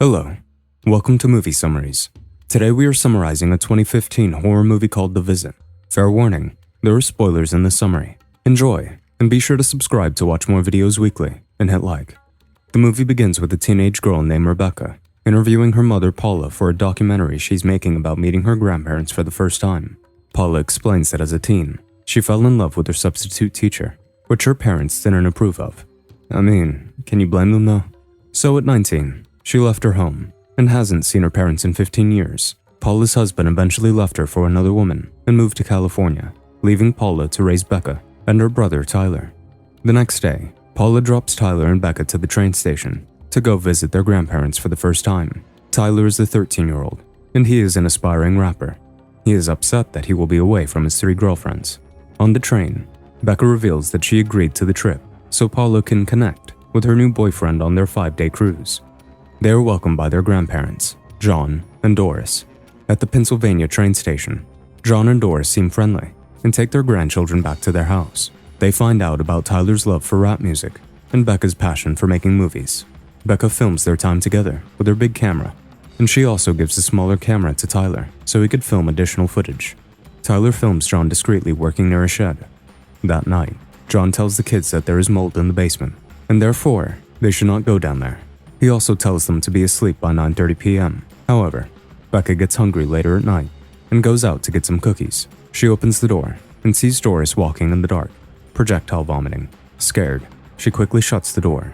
Hello, welcome to Movie Summaries. Today we are summarizing a 2015 horror movie called The Visit. Fair warning, there are spoilers in this summary. Enjoy, and be sure to subscribe to watch more videos weekly, and hit like. The movie begins with a teenage girl named Rebecca interviewing her mother Paula for a documentary she's making about meeting her grandparents for the first time. Paula explains that as a teen, she fell in love with her substitute teacher, which her parents didn't approve of. I mean, can you blame them though? So at 19, she left her home and hasn't seen her parents in 15 years. Paula's husband eventually left her for another woman and moved to California, leaving Paula to raise Becca and her brother Tyler. The next day, Paula drops Tyler and Becca to the train station to go visit their grandparents for the first time. Tyler is a 13-year-old, and he is an aspiring rapper. He is upset that he will be away from his 3 girlfriends. On the train, Becca reveals that she agreed to the trip so Paula can connect with her new boyfriend on their 5-day cruise. They are welcomed by their grandparents, John and Doris. At the Pennsylvania train station, John and Doris seem friendly and take their grandchildren back to their house. They find out about Tyler's love for rap music and Becca's passion for making movies. Becca films their time together with her big camera, and she also gives a smaller camera to Tyler so he could film additional footage. Tyler films John discreetly working near a shed. That night, John tells the kids that there is mold in the basement, and therefore, they should not go down there. He also tells them to be asleep by 9:30 p.m. However, Becca gets hungry later at night and goes out to get some cookies. She opens the door and sees Doris walking in the dark, projectile vomiting. Scared, she quickly shuts the door.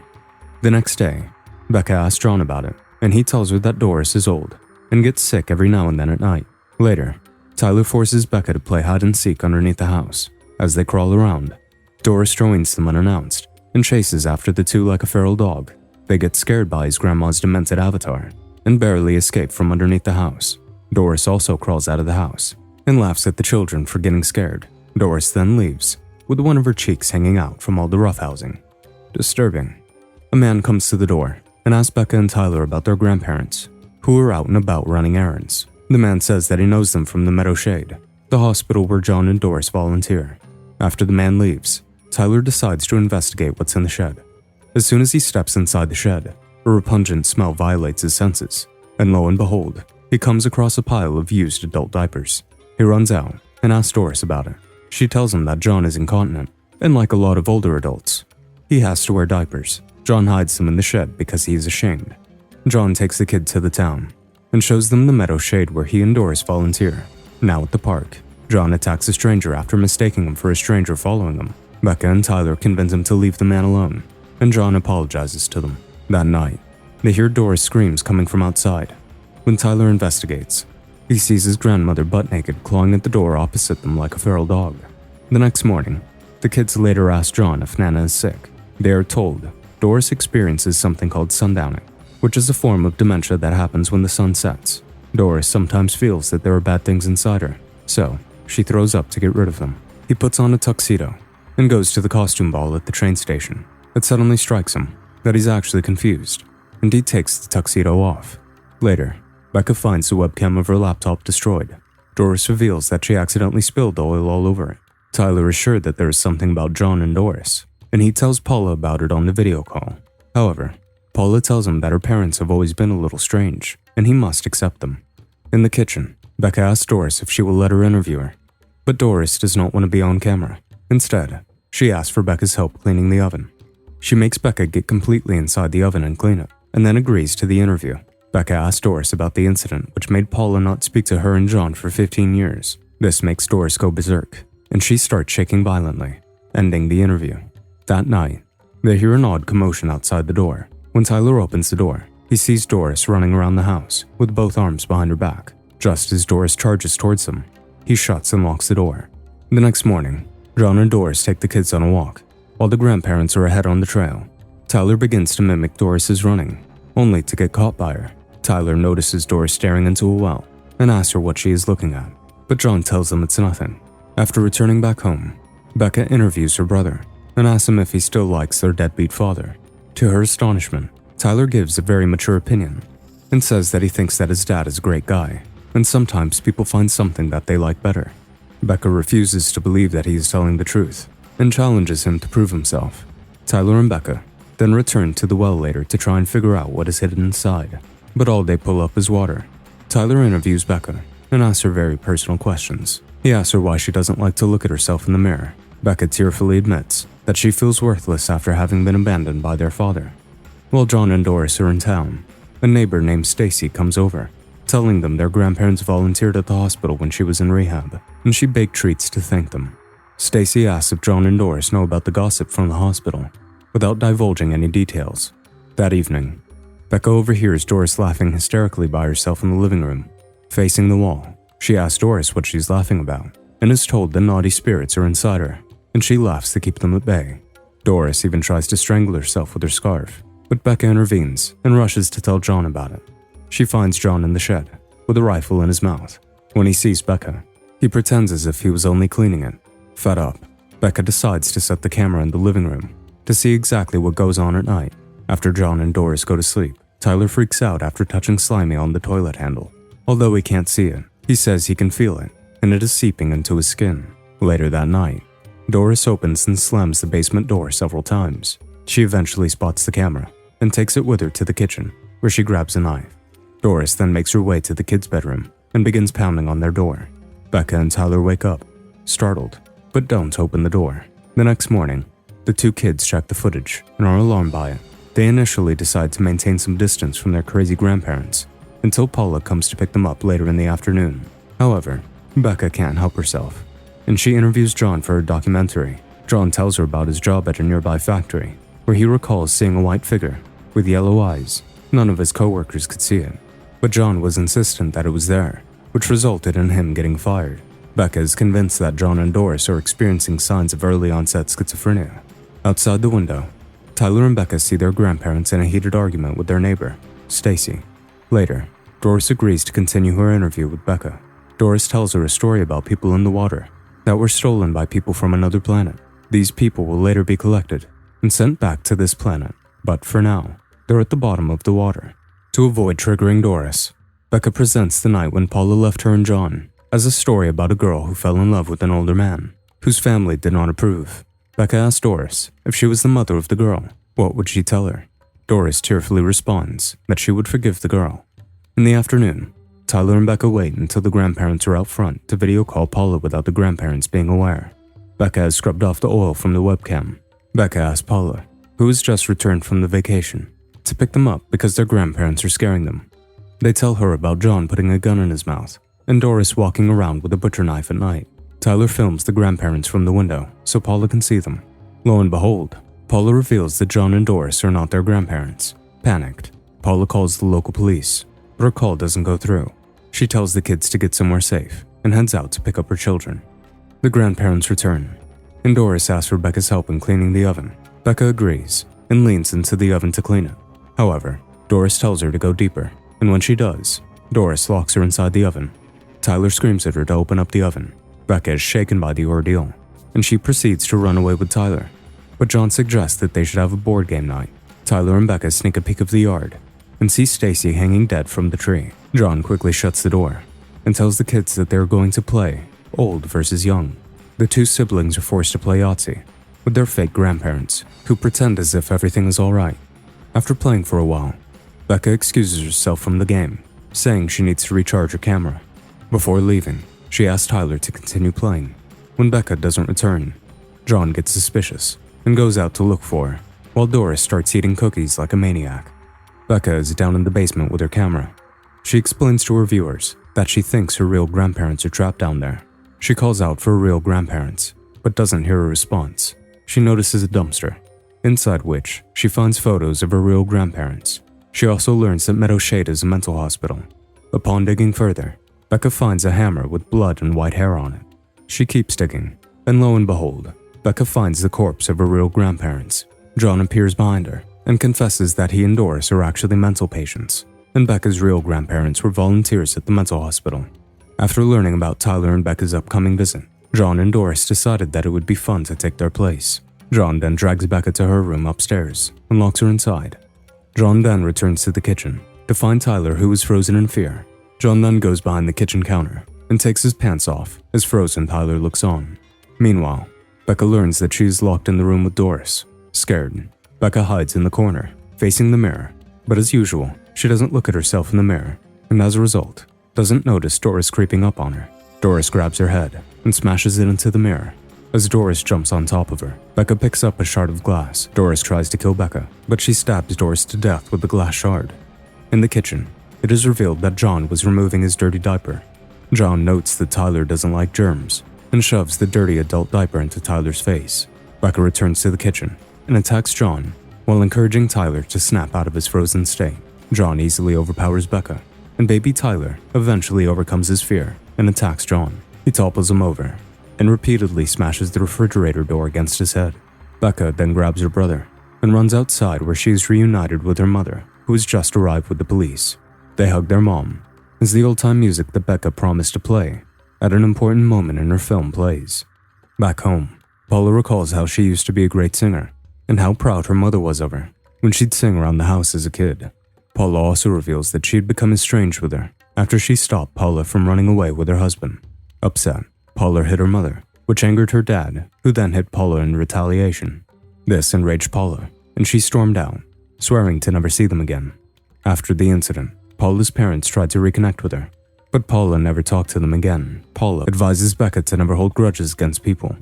The next day, Becca asks John about it, and he tells her that Doris is old and gets sick every now and then at night. Later, Tyler forces Becca to play hide and seek underneath the house. As they crawl around, Doris joins them unannounced and chases after the two like a feral dog. They get scared by his grandma's demented avatar and barely escape from underneath the house. Doris also crawls out of the house and laughs at the children for getting scared. Doris then leaves, with one of her cheeks hanging out from all the roughhousing. Disturbing. A man comes to the door and asks Becca and Tyler about their grandparents, who are out and about running errands. The man says that he knows them from the Meadow Shade, the hospital where John and Doris volunteer. After the man leaves, Tyler decides to investigate what's in the shed. As soon as he steps inside the shed, a repugnant smell violates his senses, and lo and behold, he comes across a pile of used adult diapers. He runs out and asks Doris about it. She tells him that John is incontinent, and like a lot of older adults, he has to wear diapers. John hides them in the shed because he is ashamed. John takes the kid to the town and shows them the Meadow Shade where he and Doris volunteer. Now at the park, John attacks a stranger after mistaking him for a stranger following him. Becca and Tyler convince him to leave the man alone, and John apologizes to them. That night, they hear Doris' screams coming from outside. When Tyler investigates, he sees his grandmother butt naked clawing at the door opposite them like a feral dog. The next morning, the kids later ask John if Nana is sick. They are told Doris experiences something called sundowning, which is a form of dementia that happens when the sun sets. Doris sometimes feels that there are bad things inside her, so she throws up to get rid of them. He puts on a tuxedo and goes to the costume ball at the train station. It suddenly strikes him that he's actually confused, and he takes the tuxedo off. Later, Becca finds the webcam of her laptop destroyed. Doris reveals that she accidentally spilled oil all over it. Tyler is sure that there is something about John and Doris, and he tells Paula about it on the video call. However, Paula tells him that her parents have always been a little strange, and he must accept them. In the kitchen, Becca asks Doris if she will let her interview her, but Doris does not want to be on camera. Instead, she asks for Becca's help cleaning the oven. She makes Becca get completely inside the oven and clean it, and then agrees to the interview. Becca asks Doris about the incident which made Paula not speak to her and John for 15 years. This makes Doris go berserk, and she starts shaking violently, ending the interview. That night, they hear an odd commotion outside the door. When Tyler opens the door, he sees Doris running around the house with both arms behind her back. Just as Doris charges towards him, he shuts and locks the door. The next morning, John and Doris take the kids on a walk, while the grandparents are ahead on the trail. Tyler begins to mimic Doris's running, only to get caught by her. Tyler notices Doris staring into a well and asks her what she is looking at, but John tells them it's nothing. After returning back home, Becca interviews her brother and asks him if he still likes their deadbeat father. To her astonishment, Tyler gives a very mature opinion and says that he thinks that his dad is a great guy, and sometimes people find something that they like better. Becca refuses to believe that he is telling the truth and challenges him to prove himself. Tyler and Becca then return to the well later to try and figure out what is hidden inside. but all they pull up is water. Tyler interviews Becca and asks her very personal questions. He asks her why she doesn't like to look at herself in the mirror. Becca tearfully admits that she feels worthless after having been abandoned by their father. While John and Doris are in town, a neighbor named Stacy comes over, telling them their grandparents volunteered at the hospital when she was in rehab, and she baked treats to thank them. Stacy asks if John and Doris know about the gossip from the hospital, without divulging any details. That evening, Becca overhears Doris laughing hysterically by herself in the living room. Facing the wall, she asks Doris what she's laughing about, and is told the naughty spirits are inside her, and she laughs to keep them at bay. Doris even tries to strangle herself with her scarf, but Becca intervenes and rushes to tell John about it. She finds John in the shed, with a rifle in his mouth. When he sees Becca, he pretends as if he was only cleaning it. Fed up, Becca decides to set the camera in the living room to see exactly what goes on at night. After John and Doris go to sleep, Tyler freaks out after touching Slimy on the toilet handle. Although he can't see it, he says he can feel it, and it is seeping into his skin. Later that night, Doris opens and slams the basement door several times. She eventually spots the camera and takes it with her to the kitchen, where she grabs a knife. Doris then makes her way to the kids' bedroom and begins pounding on their door. Becca and Tyler wake up, startled, but don't open the door. The next morning, the two kids check the footage and are alarmed by it. They initially decide to maintain some distance from their crazy grandparents until Paula comes to pick them up later in the afternoon. However, Becca can't help herself, and she interviews John for her documentary. John tells her about his job at a nearby factory, where he recalls seeing a white figure with yellow eyes. None of his co-workers could see it, but John was insistent that it was there, which resulted in him getting fired. Becca is convinced that John and Doris are experiencing signs of early onset schizophrenia. Outside the window, Tyler and Becca see their grandparents in a heated argument with their neighbor, Stacy. Later, Doris agrees to continue her interview with Becca. Doris tells her a story about people in the water that were stolen by people from another planet. These people will later be collected and sent back to this planet, but for now, they're at the bottom of the water. To avoid triggering Doris, Becca presents the night when Paula left her and John as a story about a girl who fell in love with an older man, whose family did not approve. Becca asks Doris if she was the mother of the girl, what would she tell her? Doris tearfully responds that she would forgive the girl. In the afternoon, Tyler and Becca wait until the grandparents are out front to video call Paula without the grandparents being aware. Becca has scrubbed off the oil from the webcam. Becca asks Paula, who has just returned from the vacation, to pick them up because their grandparents are scaring them. They tell her about John putting a gun in his mouth and Doris walking around with a butcher knife at night. Tyler films the grandparents from the window so Paula can see them. Lo and behold, Paula reveals that John and Doris are not their grandparents. Panicked, Paula calls the local police, but her call doesn't go through. She tells the kids to get somewhere safe and heads out to pick up her children. The grandparents return, and Doris asks for Becca's help in cleaning the oven. Becca agrees and leans into the oven to clean it. However, Doris tells her to go deeper, and when she does, Doris locks her inside the oven. Tyler screams at her to open up the oven. Becca is shaken by the ordeal, and she proceeds to run away with Tyler. But John suggests that they should have a board game night. Tyler and Becca sneak a peek of the yard and see Stacy hanging dead from the tree. John quickly shuts the door and tells the kids that they are going to play old versus young. The two siblings are forced to play Yahtzee with their fake grandparents, who pretend as if everything is alright. After playing for a while, Becca excuses herself from the game, saying she needs to recharge her camera. Before leaving, she asks Tyler to continue playing. When Becca doesn't return, John gets suspicious and goes out to look for her, while Doris starts eating cookies like a maniac. Becca is down in the basement with her camera. She explains to her viewers that she thinks her real grandparents are trapped down there. She calls out for her real grandparents, but doesn't hear a response. She notices a dumpster, inside which she finds photos of her real grandparents. She also learns that Meadow Shade is a mental hospital. Upon digging further, Becca finds a hammer with blood and white hair on it. She keeps digging, and lo and behold, Becca finds the corpse of her real grandparents. John appears behind her and confesses that he and Doris are actually mental patients, and Becca's real grandparents were volunteers at the mental hospital. After learning about Tyler and Becca's upcoming visit, John and Doris decided that it would be fun to take their place. John then drags Becca to her room upstairs and locks her inside. John then returns to the kitchen to find Tyler, who is frozen in fear. John then goes behind the kitchen counter and takes his pants off as frozen Tyler looks on. Meanwhile, Becca learns that she is locked in the room with Doris. Scared, Becca hides in the corner, facing the mirror, but as usual, She doesn't look at herself in the mirror, and as a result, doesn't notice Doris creeping up on her. Doris grabs her head and smashes it into the mirror. As Doris jumps on top of her, Becca picks up a shard of glass. Doris tries to kill Becca, but she stabs Doris to death with the glass shard. In the kitchen, it is revealed that John was removing his dirty diaper. John notes that Tyler doesn't like germs and shoves the dirty adult diaper into Tyler's face. Becca returns to the kitchen and attacks John while encouraging Tyler to snap out of his frozen state. John easily overpowers Becca, and baby Tyler eventually overcomes his fear and attacks John. He topples him over and repeatedly smashes the refrigerator door against his head. Becca then grabs her brother and runs outside where she is reunited with her mother, who has just arrived with the police. They hug their mom as the old-time music that Becca promised to play at an important moment in her film plays. Back home, Paula recalls how she used to be a great singer and how proud her mother was of her when she'd sing around the house as a kid. Paula also reveals that she had become estranged with her after she stopped Paula from running away with her husband. Upset, Paula hit her mother, which angered her dad, who then hit Paula in retaliation. This enraged Paula, and she stormed out, swearing to never see them again. After the incident, Paula's parents tried to reconnect with her, but Paula never talked to them again. Paula advises Becca to never hold grudges against people.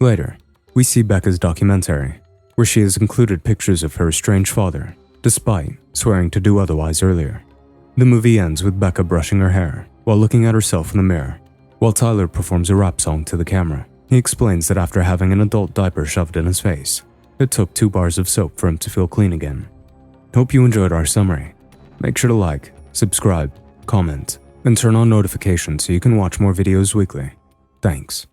Later, we see Becca's documentary, where she has included pictures of her estranged father, despite swearing to do otherwise earlier. The movie ends with Becca brushing her hair while looking at herself in the mirror, while Tyler performs a rap song to the camera. He explains that after having an adult diaper shoved in his face, it took 2 bars of soap for him to feel clean again. Hope you enjoyed our summary. Make sure to like, subscribe, comment, and turn on notifications so you can watch more videos weekly. Thanks.